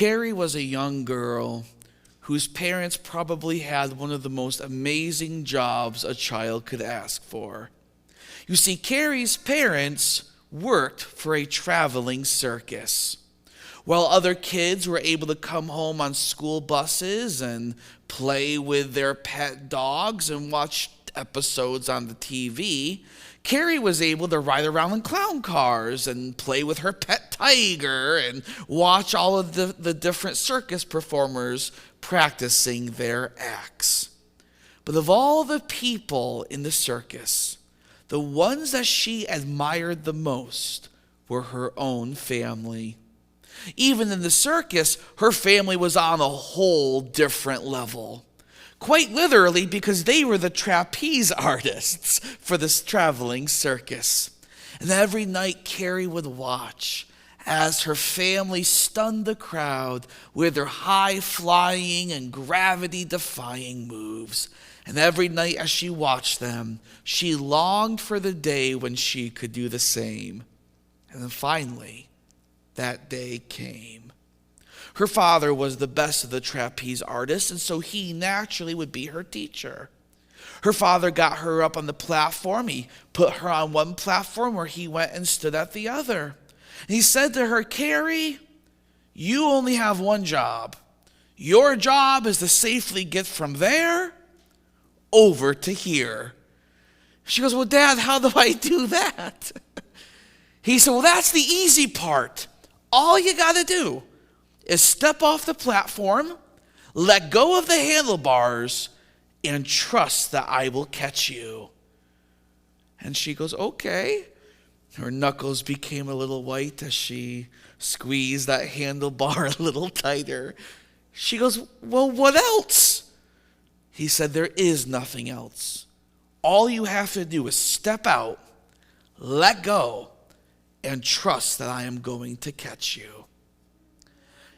Carrie was a young girl whose parents probably had one of the most amazing jobs a child could ask for. You see, Carrie's parents worked for a traveling circus. While other kids were able to come home on school buses and play with their pet dogs and watch episodes on the TV, Carrie was able to ride around in clown cars and play with her pet tiger and watch all of the different circus performers practicing their acts. But of all the people in the circus, the ones that she admired the most were her own family. Even in the circus, her family was on a whole different level. Quite literally, because they were the trapeze artists for this traveling circus. And every night, Carrie would watch as her family stunned the crowd with their high-flying and gravity-defying moves. And every night as she watched them, she longed for the day when she could do the same. And then finally, that day came. Her father was the best of the trapeze artists, and so he naturally would be her teacher. Her father got her up on the platform. He put her on one platform where he went and stood at the other. And he said to her, "Carrie, you only have one job. Your job is to safely get from there over to here." She goes, "Well, Dad, how do I do that?" He said, "Well, that's the easy part. All you got to do is step off the platform, let go of the handlebars, and trust that I will catch you." And she goes, "Okay." Her knuckles became a little white as she squeezed that handlebar a little tighter. She goes, "Well, what else?" He said, "There is nothing else. All you have to do is step out, let go, and trust that I am going to catch you."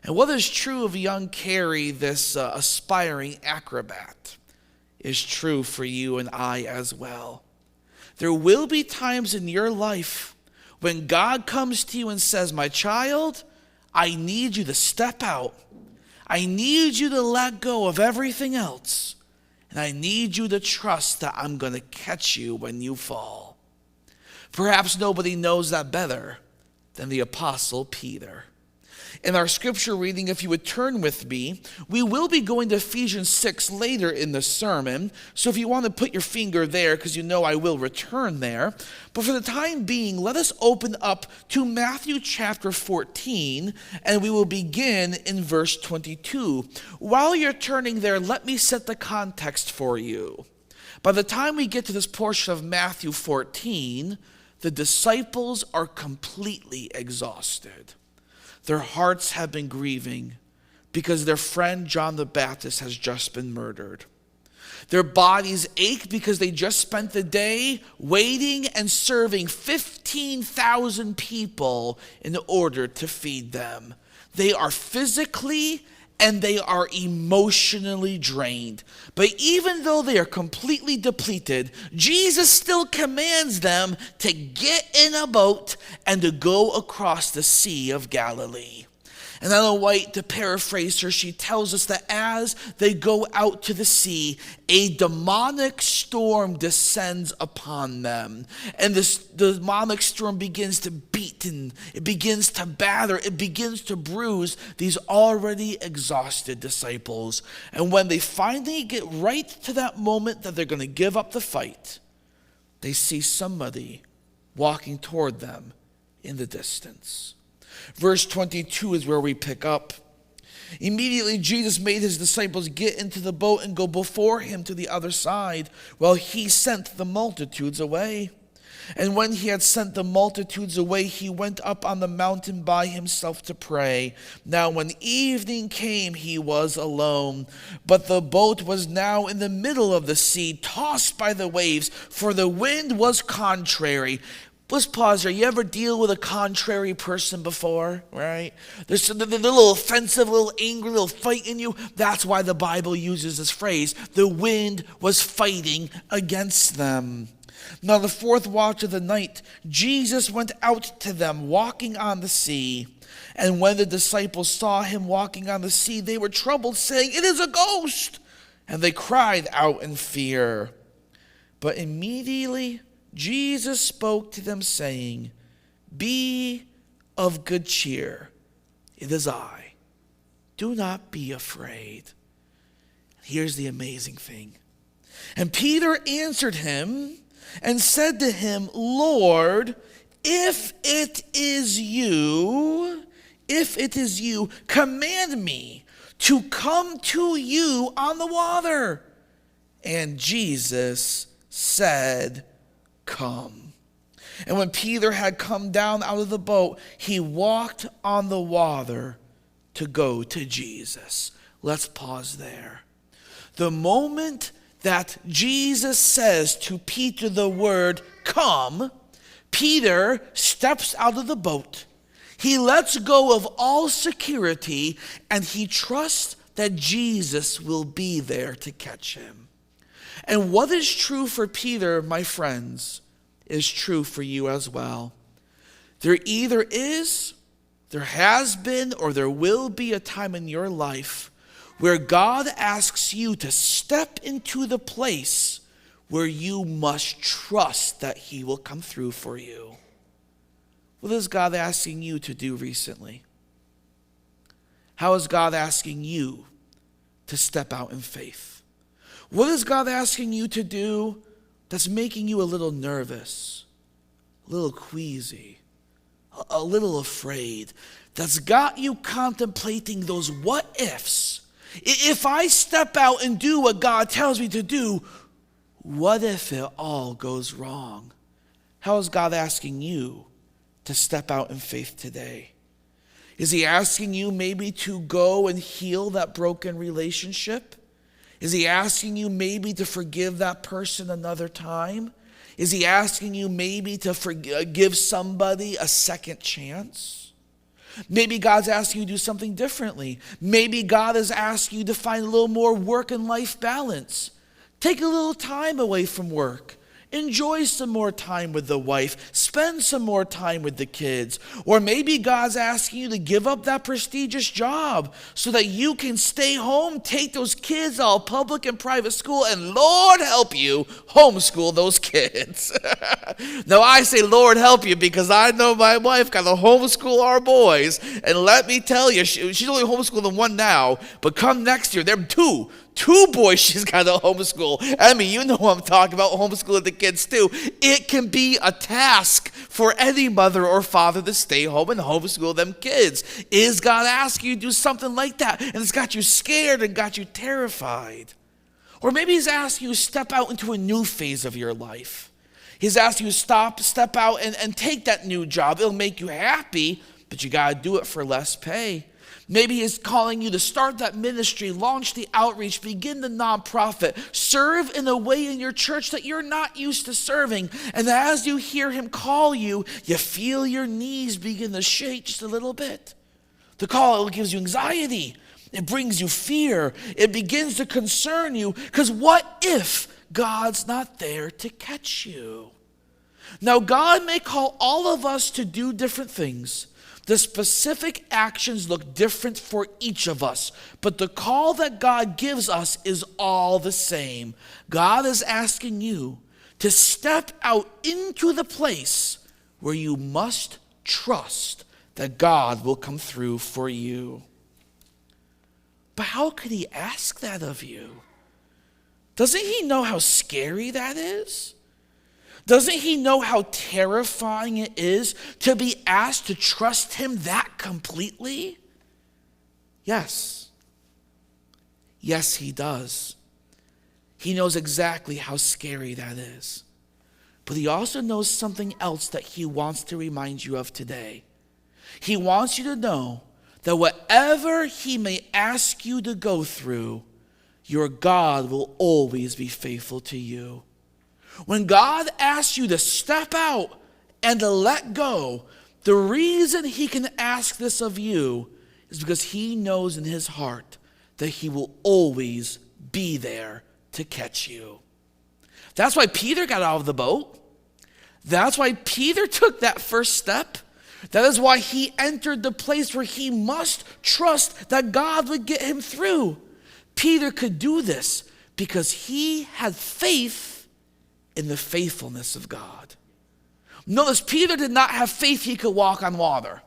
And what is true of young Carrie, this aspiring acrobat, is true for you and I as well. There will be times in your life when God comes to you and says, "My child, I need you to step out. I need you to let go of everything else. And I need you to trust that I'm going to catch you when you fall." Perhaps nobody knows that better than the Apostle Peter. In our scripture reading, if you would turn with me, we will be going to Ephesians 6 later in the sermon. So if you want to put your finger there, because you know I will return there. But for the time being, let us open up to Matthew chapter 14, and we will begin in verse 22. While you're turning there, let me set the context for you. By the time we get to this portion of Matthew 14, the disciples are completely exhausted. Their hearts have been grieving because their friend John the Baptist has just been murdered. Their bodies ache because they just spent the day waiting and serving 15,000 people in order to feed them. They are physically and they are emotionally drained. But even though they are completely depleted, Jesus still commands them to get in a boat and to go across the Sea of Galilee. And Ellen White, to paraphrase her, she tells us that as they go out to the sea, a demonic storm descends upon them. And this demonic storm begins to beat and it begins to batter, it begins to bruise these already exhausted disciples. And when they finally get right to that moment that they're going to give up the fight, they see somebody walking toward them in the distance. Verse 22 is where we pick up. Immediately Jesus made his disciples get into the boat and go before him to the other side, while he sent the multitudes away. And when he had sent the multitudes away, he went up on the mountain by himself to pray. Now when evening came, he was alone. But the boat was now in the middle of the sea, tossed by the waves, for the wind was contrary. Let's pause here. You ever deal with a contrary person before, right? There's a little offensive, a little angry, a little fight in you. That's why the Bible uses this phrase. The wind was fighting against them. Now the fourth watch of the night, Jesus went out to them walking on the sea. And when the disciples saw him walking on the sea, they were troubled, saying, "It is a ghost!" And they cried out in fear. But immediately Jesus spoke to them, saying, "Be of good cheer. It is I. Do not be afraid." Here's the amazing thing. And Peter answered him and said to him, "Lord, if it is you, command me to come to you on the water." And Jesus said, "Come." And when Peter had come down out of the boat, he walked on the water to go to Jesus. Let's pause there. The moment that Jesus says to Peter the word, "Come," Peter steps out of the boat. He lets go of all security, and he trusts that Jesus will be there to catch him. And what is true for Peter, my friends, is true for you as well. There either is, there has been, or there will be a time in your life where God asks you to step into the place where you must trust that he will come through for you. What is God asking you to do recently? How is God asking you to step out in faith? What is God asking you to do that's making you a little nervous, a little queasy, a little afraid, that's got you contemplating those what ifs? If I step out and do what God tells me to do, what if it all goes wrong? How is God asking you to step out in faith today? Is he asking you maybe to go and heal that broken relationship? Is he asking you maybe to forgive that person another time? Is he asking you maybe to give somebody a second chance? Maybe God's asking you to do something differently. Maybe God is asking you to find a little more work and life balance. Take a little time away from work. Enjoy some more time with the wife. Spend some more time with the kids. Or maybe God's asking you to give up that prestigious job so that you can stay home, take those kids out of public and private school, and Lord help you, homeschool those kids. Now I say Lord help you because I know my wife got to homeschool our boys. And let me tell you, she's only homeschooling one now, but come next year, they're two boys she's got to homeschool. I mean, you know what I'm talking about, homeschooling the kids too. It can be a task for any mother or father to stay home and homeschool them kids. Is God asking you to do something like that? And it's got you scared and got you terrified. Or maybe he's asking you to step out into a new phase of your life. He's asking you to step out and take that new job. It'll make you happy, but you got to do it for less pay. Maybe he's calling you to start that ministry, launch the outreach, begin the nonprofit, serve in a way in your church that you're not used to serving. And as you hear him call you, you feel your knees begin to shake just a little bit. The call gives you anxiety. It brings you fear. It begins to concern you because what if God's not there to catch you? Now, God may call all of us to do different things. The specific actions look different for each of us, but the call that God gives us is all the same. God is asking you to step out into the place where you must trust that God will come through for you. But how could he ask that of you? Doesn't he know how scary that is? Doesn't he know how terrifying it is to be asked to trust him that completely? Yes. Yes, he does. He knows exactly how scary that is. But he also knows something else that he wants to remind you of today. He wants you to know that whatever he may ask you to go through, your God will always be faithful to you. When God asks you to step out and to let go, the reason he can ask this of you is because he knows in his heart that he will always be there to catch you. That's why Peter got out of the boat. That's why Peter took that first step. That is why he entered the place where he must trust that God would get him through. Peter could do this because he had faith in the faithfulness of God. Notice, Peter did not have faith he could walk on water.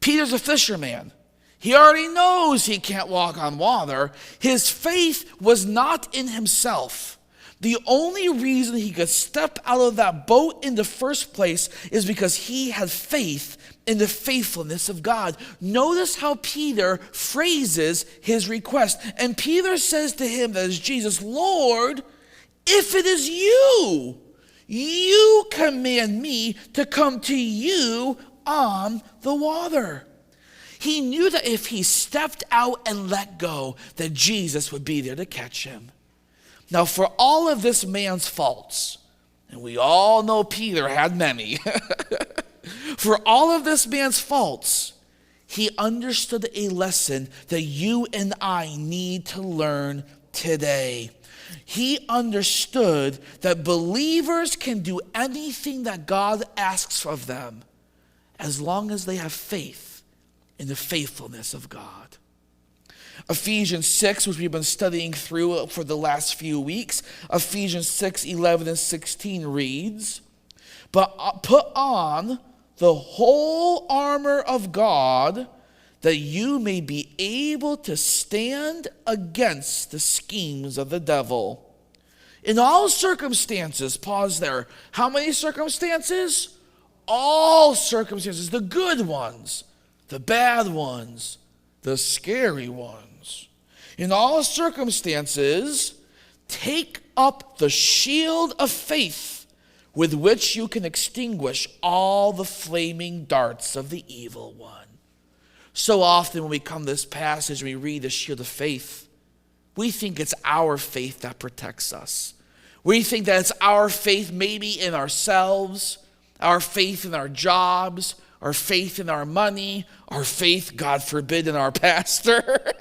Peter's a fisherman. He already knows he can't walk on water. His faith was not in himself. The only reason he could step out of that boat in the first place is because he had faith in the faithfulness of God. Notice how Peter phrases his request. And Peter says to him, that is Jesus, Lord, if it is you, you command me to come to you on the water. He knew that if he stepped out and let go, that Jesus would be there to catch him. Now, for all of this man's faults, and we all know Peter had many, for all of this man's faults, he understood a lesson that you and I need to learn today. He understood that believers can do anything that God asks of them as long as they have faith in the faithfulness of God. Ephesians 6, which we've been studying through for the last few weeks, Ephesians 6, 11 and 16 reads, "But put on the whole armor of God, that you may be able to stand against the schemes of the devil. In all circumstances," pause there. How many circumstances? All circumstances, the good ones, the bad ones, the scary ones. In all circumstances, take up the shield of faith with which you can extinguish all the flaming darts of the evil one. So often when we come to this passage and we read the shield of faith, we think it's our faith that protects us. We think that it's our faith maybe in ourselves, our faith in our jobs, our faith in our money, our faith, God forbid, in our pastor.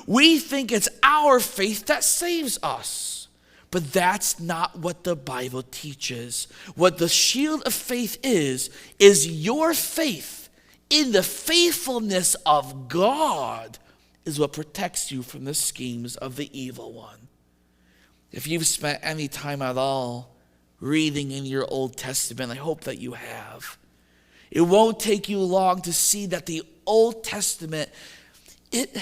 We think it's our faith that saves us. But that's not what the Bible teaches. What the shield of faith is your faith in the faithfulness of God is what protects you from the schemes of the evil one. If you've spent any time at all reading in your Old Testament, I hope that you have. It won't take you long to see that the Old Testament, it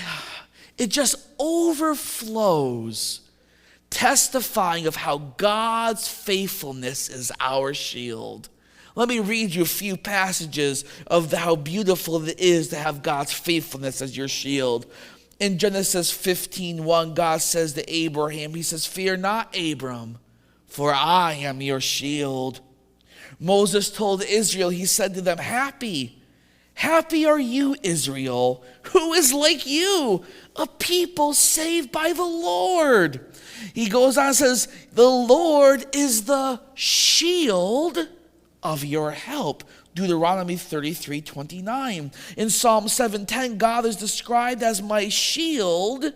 just overflows, testifying of how God's faithfulness is our shield. Let me read you a few passages of how beautiful it is to have God's faithfulness as your shield. In Genesis 15:1, God says to Abraham, he says, "Fear not, Abram, for I am your shield." Moses told Israel, he said to them, Happy are you, Israel, who is like you, a people saved by the Lord. He goes on and says, the Lord is the shield of your help. Deuteronomy 33:29. In Psalm 7:10, God is described as my shield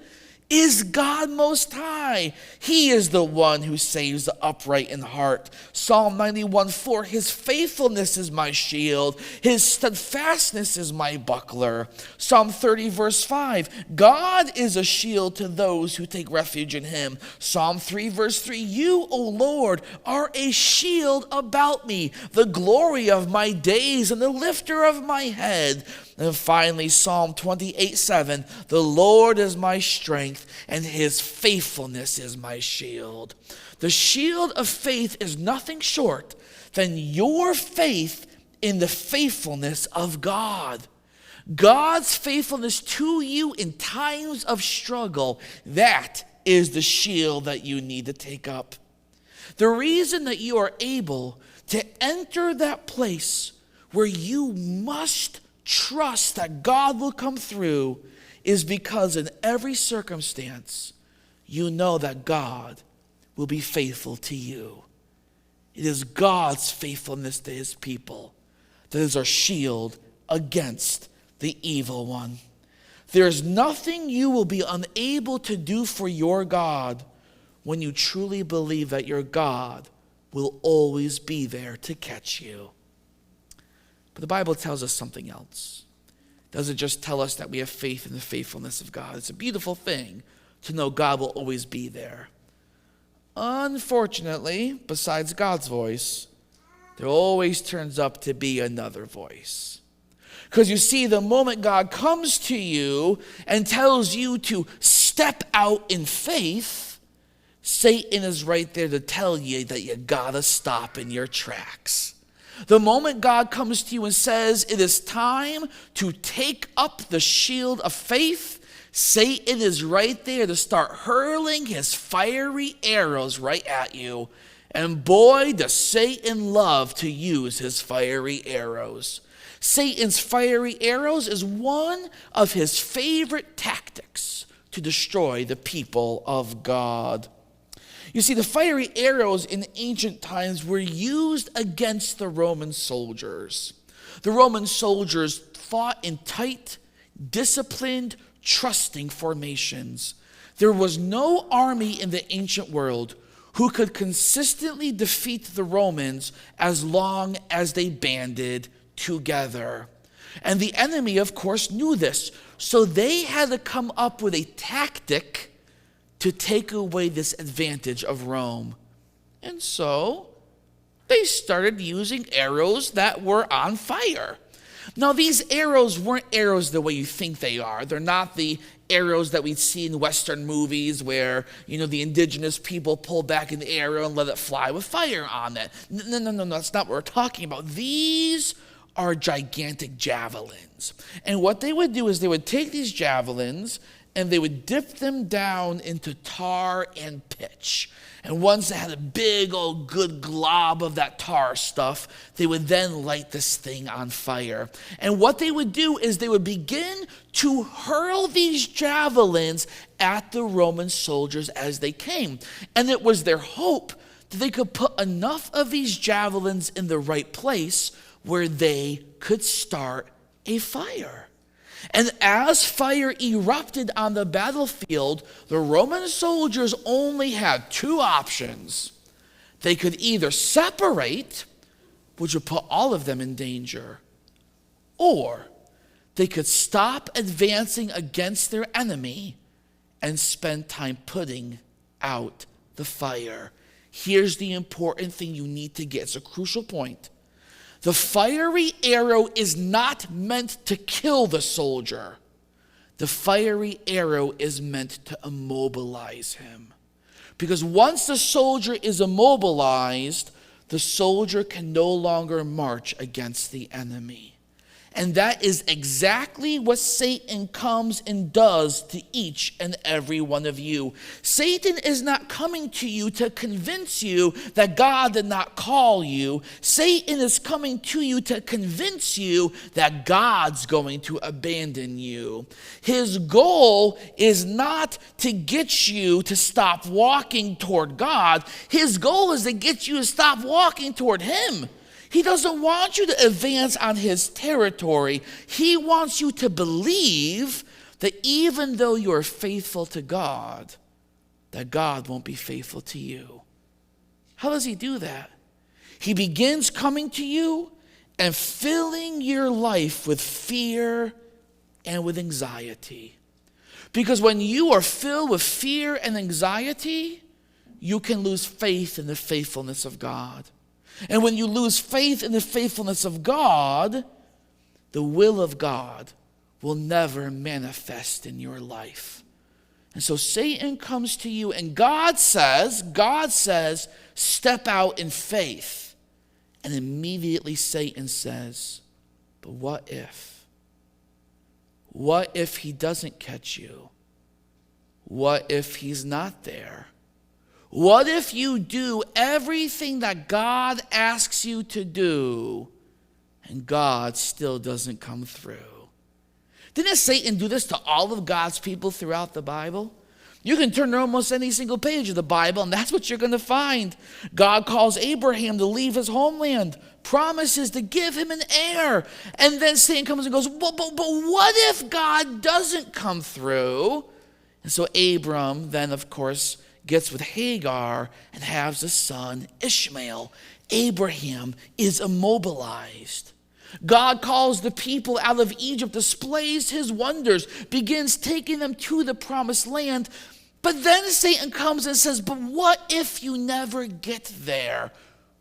is God Most High. He is the one who saves the upright in heart. Psalm 91:4, his faithfulness is my shield. His steadfastness is my buckler. Psalm 30:5, God is a shield to those who take refuge in him. Psalm 3:3, you, O Lord, are a shield about me, the glory of my days and the lifter of my head. And finally, Psalm 28:7, the Lord is my strength, and his faithfulness is my shield. The shield of faith is nothing short than your faith in the faithfulness of God. God's faithfulness to you in times of struggle, that is the shield that you need to take up. The reason that you are able to enter that place where you must trust that God will come through is because in every circumstance, you know that God will be faithful to you. It is God's faithfulness to his people that is our shield against the evil one. There is nothing you will be unable to do for your God when you truly believe that your God will always be there to catch you. But the Bible tells us something else. It doesn't just tell us that we have faith in the faithfulness of God. It's a beautiful thing to know God will always be there. Unfortunately, besides God's voice, there always turns up to be another voice. Because you see, the moment God comes to you and tells you to step out in faith, Satan is right there to tell you that you gotta stop in your tracks. The moment God comes to you and says it is time to take up the shield of faith, Satan is right there to start hurling his fiery arrows right at you. And boy, does Satan love to use his fiery arrows. Satan's fiery arrows is one of his favorite tactics to destroy the people of God. You see, the fiery arrows in ancient times were used against the Roman soldiers. The Roman soldiers fought in tight, disciplined, trusting formations. There was no army in the ancient world who could consistently defeat the Romans as long as they banded together. And the enemy, of course, knew this. So they had to come up with a tactic to take away this advantage of Rome. And so they started using arrows that were on fire. Now, these arrows weren't arrows the way you think they are. They're not the arrows that we'd see in Western movies where, the indigenous people pull back an arrow and let it fly with fire on it. No, that's not what we're talking about. These are gigantic javelins. And what they would do is they would take these javelins and they would dip them down into tar and pitch. And once they had a big old good glob of that tar stuff, they would then light this thing on fire. And what they would do is they would begin to hurl these javelins at the Roman soldiers as they came. And it was their hope that they could put enough of these javelins in the right place where they could start a fire. And as fire erupted on the battlefield, the Roman soldiers only had two options. They could either separate, which would put all of them in danger, or they could stop advancing against their enemy and spend time putting out the fire. Here's the important thing you need to get. It's a crucial point. The fiery arrow is not meant to kill the soldier. The fiery arrow is meant to immobilize him. Because once the soldier is immobilized, the soldier can no longer march against the enemy. And that is exactly what Satan comes and does to each and every one of you. Satan is not coming to you to convince you that God did not call you. Satan is coming to you to convince you that God's going to abandon you. His goal is not to get you to stop walking toward God. His goal is to get you to stop walking toward him. He doesn't want you to advance on his territory. He wants you to believe that even though you're faithful to God, that God won't be faithful to you. How does he do that? He begins coming to you and filling your life with fear and with anxiety. Because when you are filled with fear and anxiety, you can lose faith in the faithfulness of God. And when you lose faith in the faithfulness of God, the will of God will never manifest in your life. And so Satan comes to you and God says, step out in faith. And immediately Satan says, but what if? What if he doesn't catch you? What if he's not there? What if you do everything that God asks you to do and God still doesn't come through? Didn't Satan do this to all of God's people throughout the Bible? You can turn to almost any single page of the Bible, and that's what you're going to find. God calls Abraham to leave his homeland, promises to give him an heir, and then Satan comes and goes, but what if God doesn't come through? And so Abram then, of course, gets with Hagar and has a son, Ishmael. Abraham is immobilized. God calls the people out of Egypt, displays his wonders, begins taking them to the promised land. But then Satan comes and says, but what if you never get there?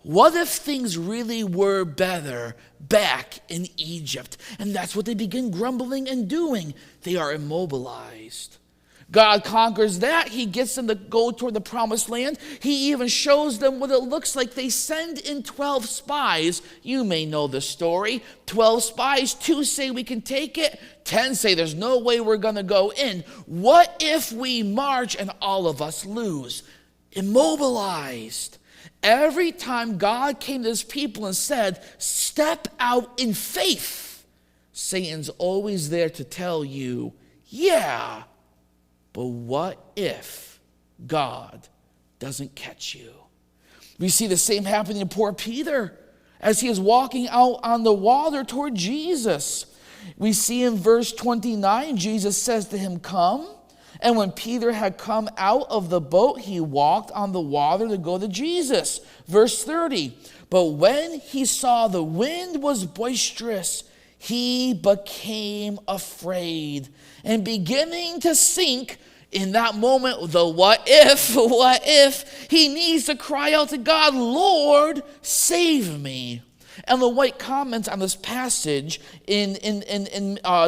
What if things really were better back in Egypt? And that's what they begin grumbling and doing. They are immobilized. God conquers that. He gets them to go toward the promised land. He even shows them what it looks like. They send in 12 spies. You may know the story. 12 spies, 2 say we can take it. 10 say there's no way we're going to go in. What if we march and all of us lose? Immobilized. Every time God came to his people and said, step out in faith, Satan's always there to tell you, yeah, but what if God doesn't catch you? We see the same happening to poor Peter as he is walking out on the water toward Jesus. We see in verse 29, Jesus says to him, come. And when Peter had come out of the boat, he walked on the water to go to Jesus. Verse 30, but when he saw the wind was boisterous, he became afraid. And beginning to sink, in that moment, the what if, he needs to cry out to God, Lord, save me. And the White comments on this passage in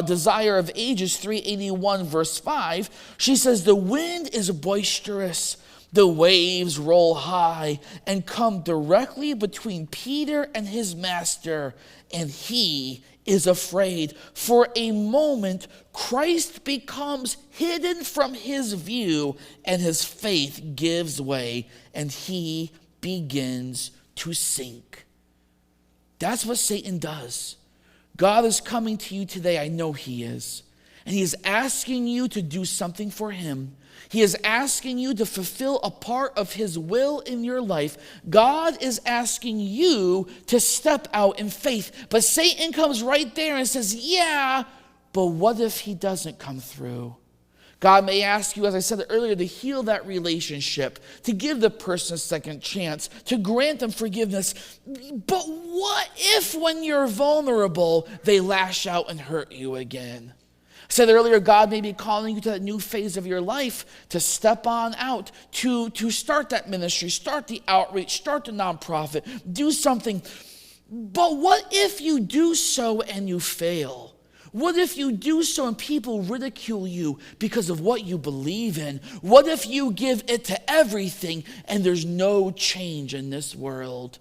Desire of Ages 381 verse 5, she says, the wind is boisterous, the waves roll high and come directly between Peter and his master, and he is afraid. For a moment, Christ becomes hidden from his view, and his faith gives way, and he begins to sink. That's what Satan does. God is coming to you today. I know he is. And he is asking you to do something for him. He is asking you to fulfill a part of his will in your life. God is asking you to step out in faith. But Satan comes right there and says, yeah, but what if he doesn't come through? God may ask you, as I said earlier, to heal that relationship, to give the person a second chance, to grant them forgiveness. But what if when you're vulnerable, they lash out and hurt you again? I said earlier, God may be calling you to that new phase of your life, to step on out, to start that ministry, start the outreach, start the nonprofit, do something. But what if you do so and you fail? What if you do so and people ridicule you because of what you believe in? What if you give it to everything and there's no change in this world?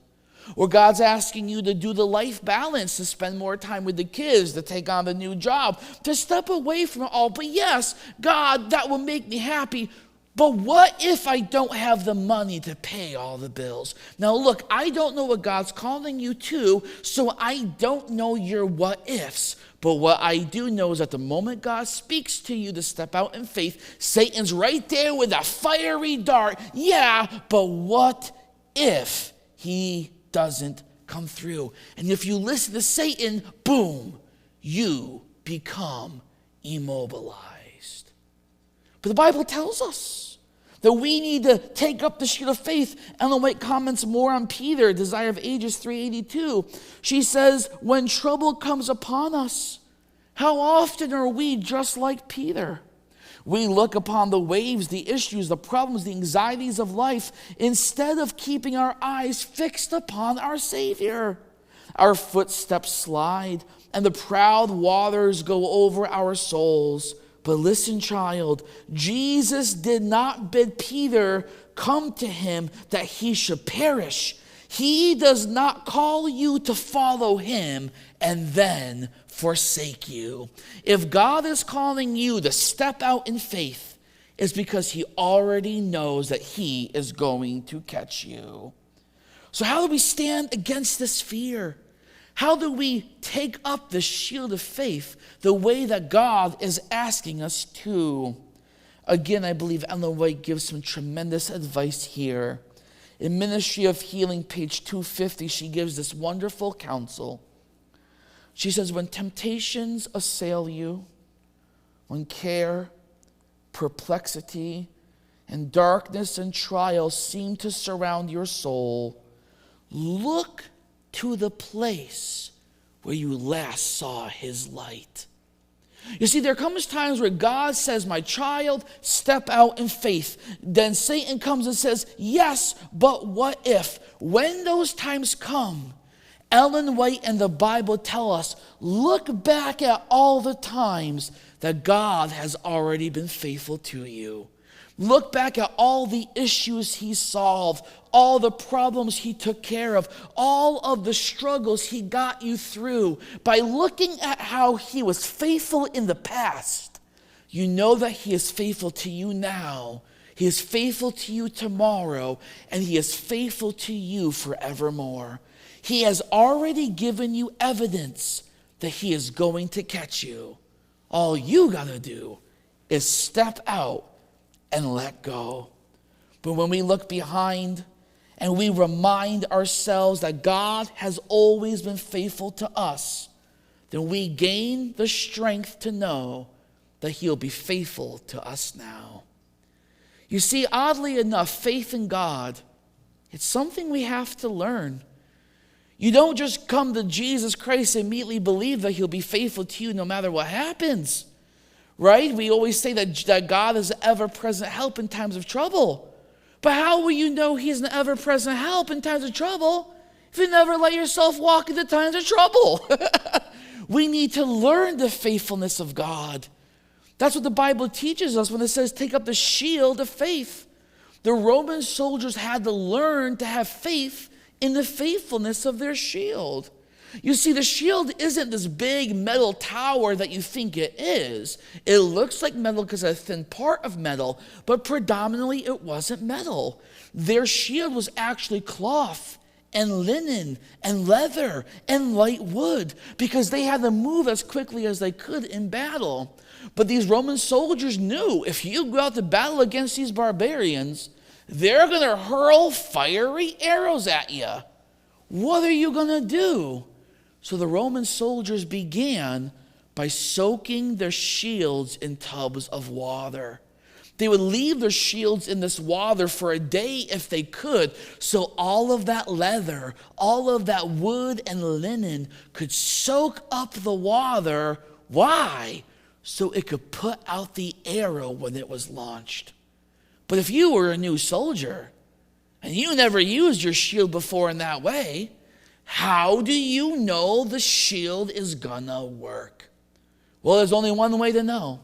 Or God's asking you to do the life balance, to spend more time with the kids, to take on the new job, to step away from it all. But yes, God, that will make me happy. But what if I don't have the money to pay all the bills? Now look, I don't know what God's calling you to, so I don't know your what ifs. But what I do know is that the moment God speaks to you to step out in faith, Satan's right there with a fiery dart. Yeah, but what if he doesn't come through? And if you listen to Satan, boom, you become immobilized. But the Bible tells us that we need to take up the shield of faith. Ellen White comments more on Peter, Desire of Ages 382. She says, when trouble comes upon us, how often are we just like Peter? We look upon the waves, the issues, the problems, the anxieties of life, instead of keeping our eyes fixed upon our Savior. Our footsteps slide, and the proud waters go over our souls. But listen, child, Jesus did not bid Peter come to him that he should perish. He does not call you to follow him and then forsake you. If God is calling you to step out in faith, it's because he already knows that he is going to catch you. So how do we stand against this fear? How do we take up the shield of faith the way that God is asking us to? Again, I believe Ellen White gives some tremendous advice here. In Ministry of Healing, page 250, she gives this wonderful counsel. She says, when temptations assail you, when care, perplexity, and darkness and trials seem to surround your soul, look to the place where you last saw his light. You see, there comes times where God says, my child, step out in faith. Then Satan comes and says, yes, but what if? When those times come, Ellen White and the Bible tell us, look back at all the times that God has already been faithful to you. Look back at all the issues he solved, all the problems he took care of, all of the struggles he got you through. By looking at how he was faithful in the past, you know that he is faithful to you now. He is faithful to you tomorrow, and he is faithful to you forevermore. He has already given you evidence that he is going to catch you. All you got to do is step out and let go. But when we look behind and we remind ourselves that God has always been faithful to us, then we gain the strength to know that he'll be faithful to us now. You see, oddly enough, faith in God, it's something we have to learn. You don't just come to Jesus Christ and immediately believe that he'll be faithful to you no matter what happens. Right? We always say that God is an ever-present help in times of trouble. But how will you know he's an ever-present help in times of trouble if you never let yourself walk into times of trouble? We need to learn the faithfulness of God. That's what the Bible teaches us when it says, take up the shield of faith. The Roman soldiers had to learn to have faith in the faithfulness of their shield. You see, the shield isn't this big metal tower that you think it is. It looks like metal because it's a thin part of metal, but predominantly it wasn't metal. Their shield was actually cloth and linen and leather and light wood because they had to move as quickly as they could in battle. But these Roman soldiers knew if you go out to battle against these barbarians, they're going to hurl fiery arrows at you. What are you going to do? So the Roman soldiers began by soaking their shields in tubs of water. They would leave their shields in this water for a day if they could, so all of that leather, all of that wood and linen could soak up the water. Why? So it could put out the arrow when it was launched. But if you were a new soldier and you never used your shield before in that way, how do you know the shield is gonna work? Well, there's only one way to know.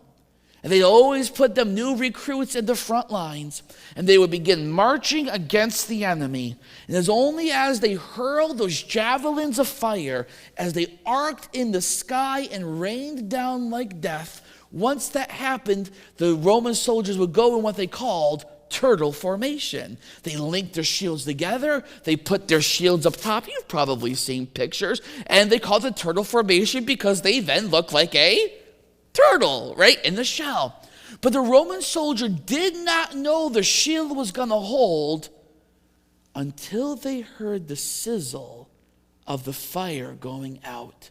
And they'd always put them new recruits in the front lines, and they would begin marching against the enemy. And it's only as they hurled those javelins of fire, as they arced in the sky and rained down like death, once that happened, the Roman soldiers would go in what they called turtle formation. They linked their shields together. They put their shields up top. You've probably seen pictures. And they called it turtle formation because they then look like a turtle, right, in the shell. But the Roman soldier did not know the shield was going to hold until they heard the sizzle of the fire going out.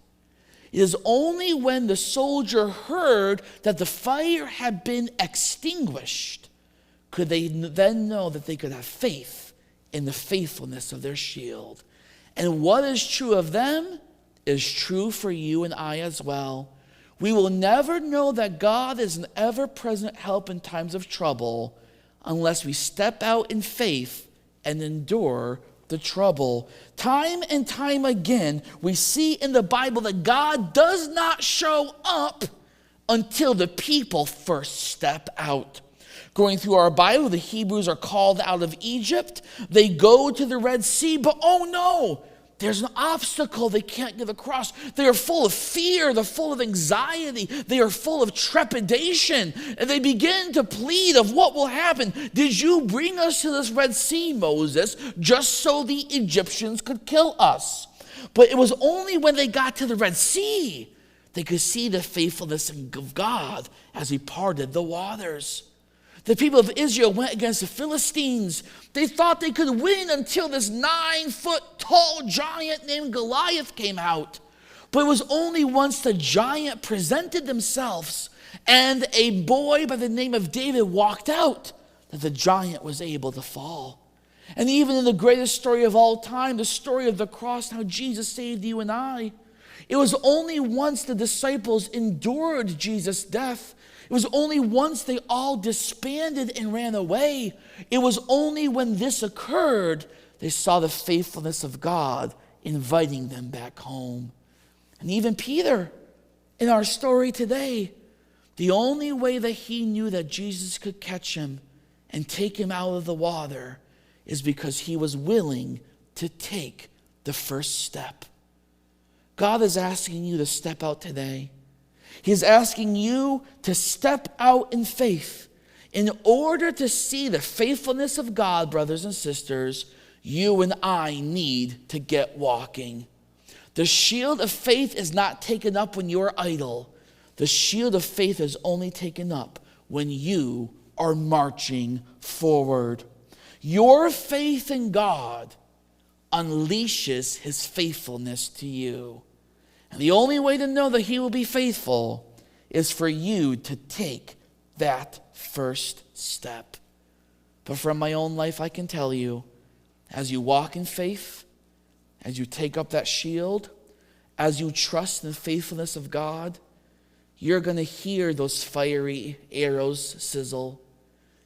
It is only when the soldier heard that the fire had been extinguished could they then know that they could have faith in the faithfulness of their shield. And what is true of them is true for you and I as well. We will never know that God is an ever-present help in times of trouble unless we step out in faith and endure the trouble. Time and time again, we see in the Bible that God does not show up until the people first step out. Going through our Bible, the Hebrews are called out of Egypt. They go to the Red Sea, but oh no, there's an obstacle they can't get across. They are full of fear. They're full of anxiety. They are full of trepidation. And they begin to plead of what will happen. Did you bring us to this Red Sea, Moses, just so the Egyptians could kill us? But it was only when they got to the Red Sea they could see the faithfulness of God as he parted the waters. The people of Israel went against the Philistines. They thought they could win until this 9-foot tall giant named Goliath came out. But it was only once the giant presented themselves and a boy by the name of David walked out that the giant was able to fall. And even in the greatest story of all time, the story of the cross, how Jesus saved you and I, it was only once the disciples endured Jesus' death. It was only once they all disbanded and ran away. It was only when this occurred they saw the faithfulness of God inviting them back home. And even Peter, in our story today, the only way that he knew that Jesus could catch him and take him out of the water is because he was willing to take the first step. God is asking you to step out today. He's asking you to step out in faith. In order to see the faithfulness of God, brothers and sisters, you and I need to get walking. The shield of faith is not taken up when you're idle. The shield of faith is only taken up when you are marching forward. Your faith in God unleashes his faithfulness to you. And the only way to know that he will be faithful is for you to take that first step. But from my own life, I can tell you, as you walk in faith, as you take up that shield, as you trust in the faithfulness of God, you're going to hear those fiery arrows sizzle.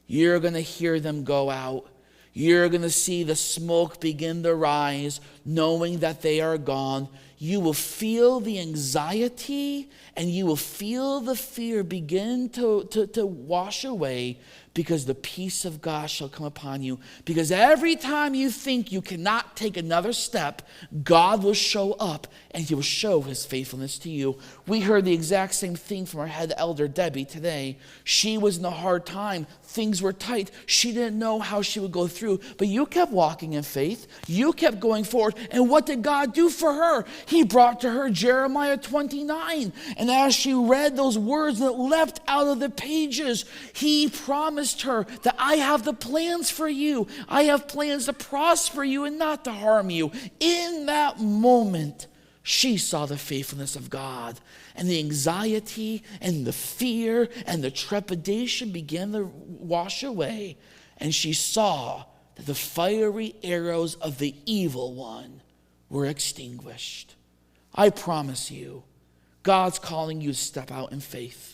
You're going to hear them go out. You're going to see the smoke begin to rise, knowing that they are gone. You will feel the anxiety and you will feel the fear begin to wash away, because the peace of God shall come upon you. Because every time you think you cannot take another step, God will show up and he will show his faithfulness to you. We heard the exact same thing from our head elder, Debbie, today. She was in a hard time. Things were tight. She didn't know how she would go through. But you kept walking in faith. You kept going forward. And what did God do for her? He brought to her Jeremiah 29. And as she read those words that leapt out of the pages, he promised her that I have the plans for you. I have plans to prosper you and not to harm you. In that moment, she saw the faithfulness of God, and the anxiety and the fear and the trepidation began to wash away, and she saw that the fiery arrows of the evil one were extinguished. I promise you, God's calling you to step out in faith.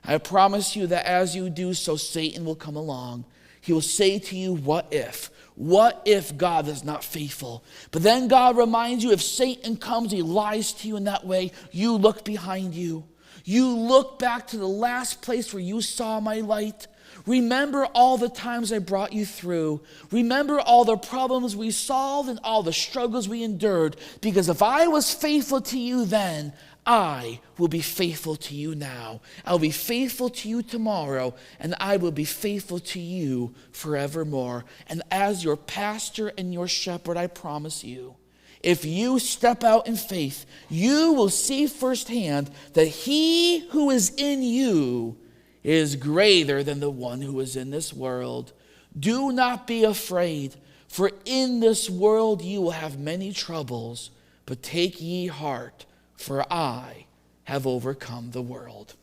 I promise you that as you do so, Satan will come along. He will say to you, what if? What if God is not faithful? But then God reminds you, if Satan comes, he lies to you in that way, you look behind you. You look back to the last place where you saw my light. Remember all the times I brought you through. Remember all the problems we solved and all the struggles we endured. Because if I was faithful to you then, I will be faithful to you now. I'll be faithful to you tomorrow, and I will be faithful to you forevermore. And as your pastor and your shepherd, I promise you, if you step out in faith, you will see firsthand that he who is in you is greater than the one who is in this world. Do not be afraid, for in this world you will have many troubles, but take ye heart, for I have overcome the world.